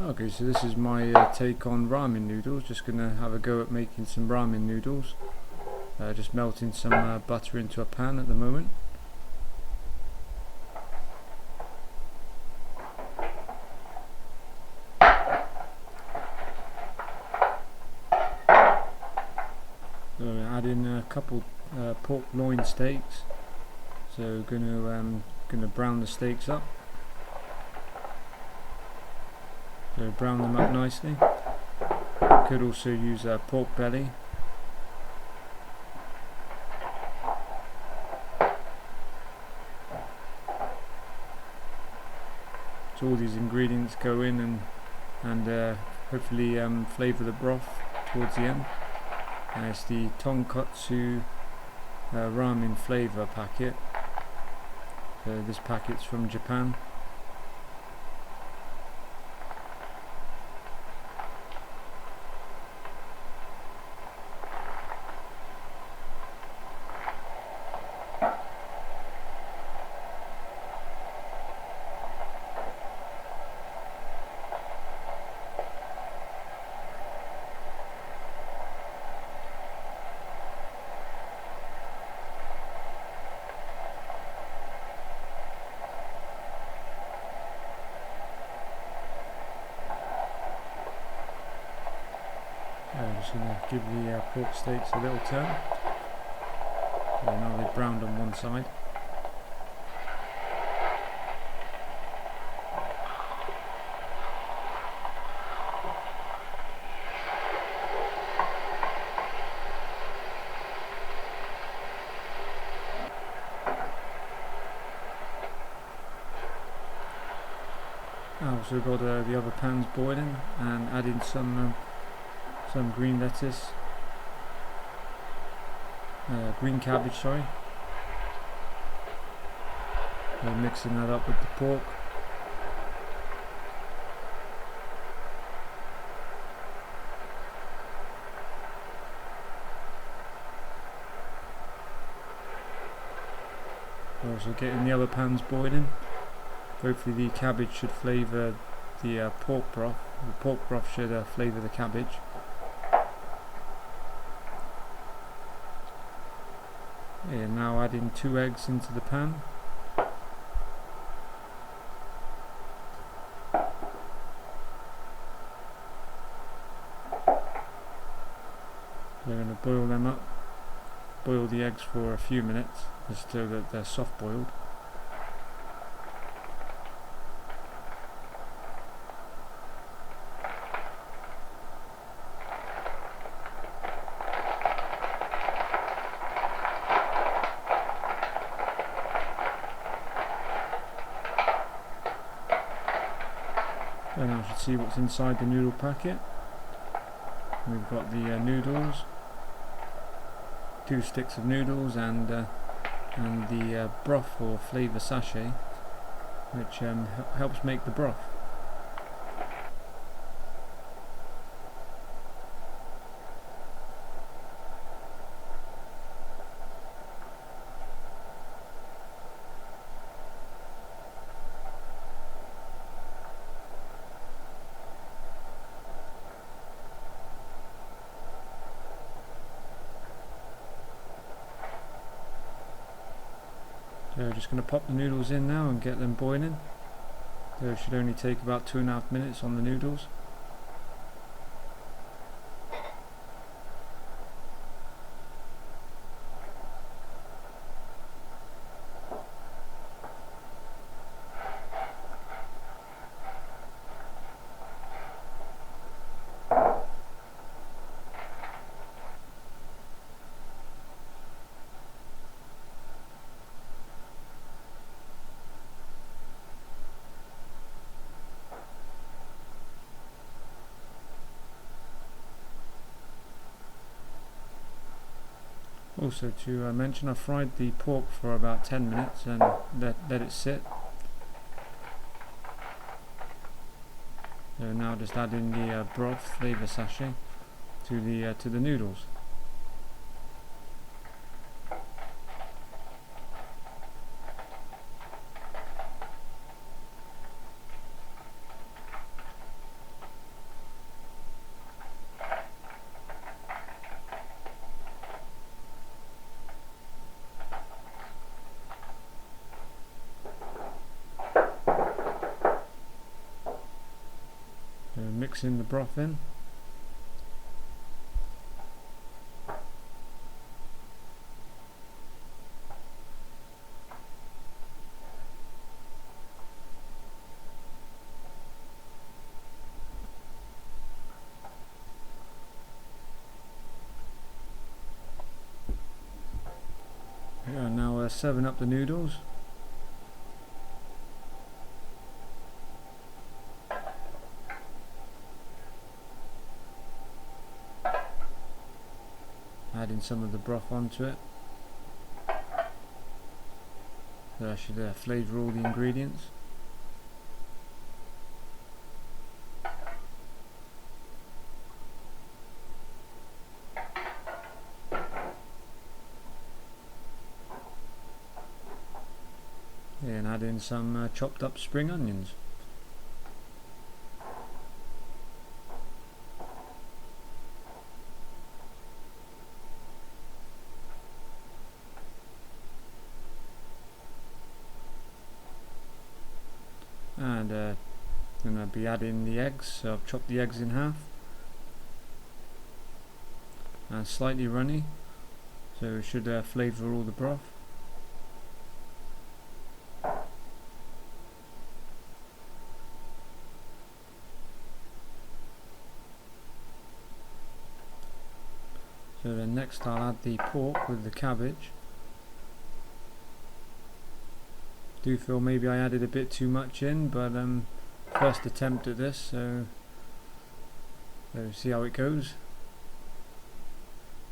Okay, so this is my take on ramen noodles. Just gonna have a go at making some ramen noodles. Just melting some butter into a pan at the moment. So add in a couple pork loin steaks. So gonna brown the steaks up. So brown them up nicely. Could also use pork belly. So all these ingredients go in and hopefully flavour the broth towards the end. It's the tonkatsu ramen flavour packet. So this packet's from Japan. I'm just going to give the pork steaks a little turn. So now they've browned on one side. I've also got the other pans boiling and adding some green lettuce, green cabbage, sorry. Mixing that up with the pork. Also getting the other pans boiling. Hopefully the cabbage should flavour the pork broth. The pork broth should flavour the cabbage. Yeah, now adding 2 eggs into the pan. We're going to boil them up. Boil the eggs for a few minutes just so that they're soft boiled. Then I should see what's inside the noodle packet. We've got the noodles, 2 sticks of noodles, and the broth or flavour sachet, which helps make the broth. So just going to pop the noodles in now and get them boiling. So it should only take about 2.5 minutes on the noodles. Also to mention, I fried the pork for about 10 minutes and let it sit. So now just adding the broth flavour sachet to the noodles. So mixing the broth in. Yeah, now serving up the noodles. Adding some of the broth onto it. So that should flavour all the ingredients. Yeah, and add in some chopped up spring onions. And I'm going to be adding the eggs, so I've chopped the eggs in half. And slightly runny, so it should flavour all the broth. So then next I'll add the pork with the cabbage. Do feel maybe I added a bit too much in, but first attempt at this, so see how it goes.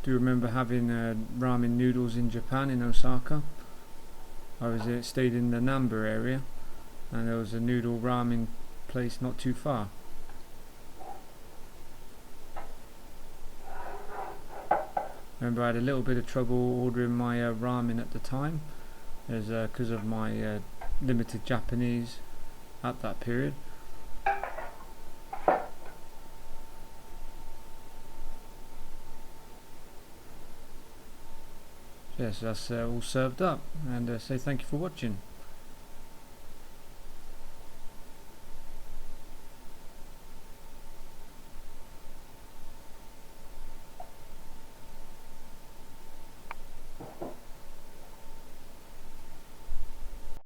Do remember having ramen noodles in Japan, in Osaka. I stayed in the Namba area, and there was a noodle ramen place not too far. Remember, I had a little bit of trouble ordering my ramen at the time, because of my limited Japanese at that period. Yes, that's all served up, and say thank you for watching.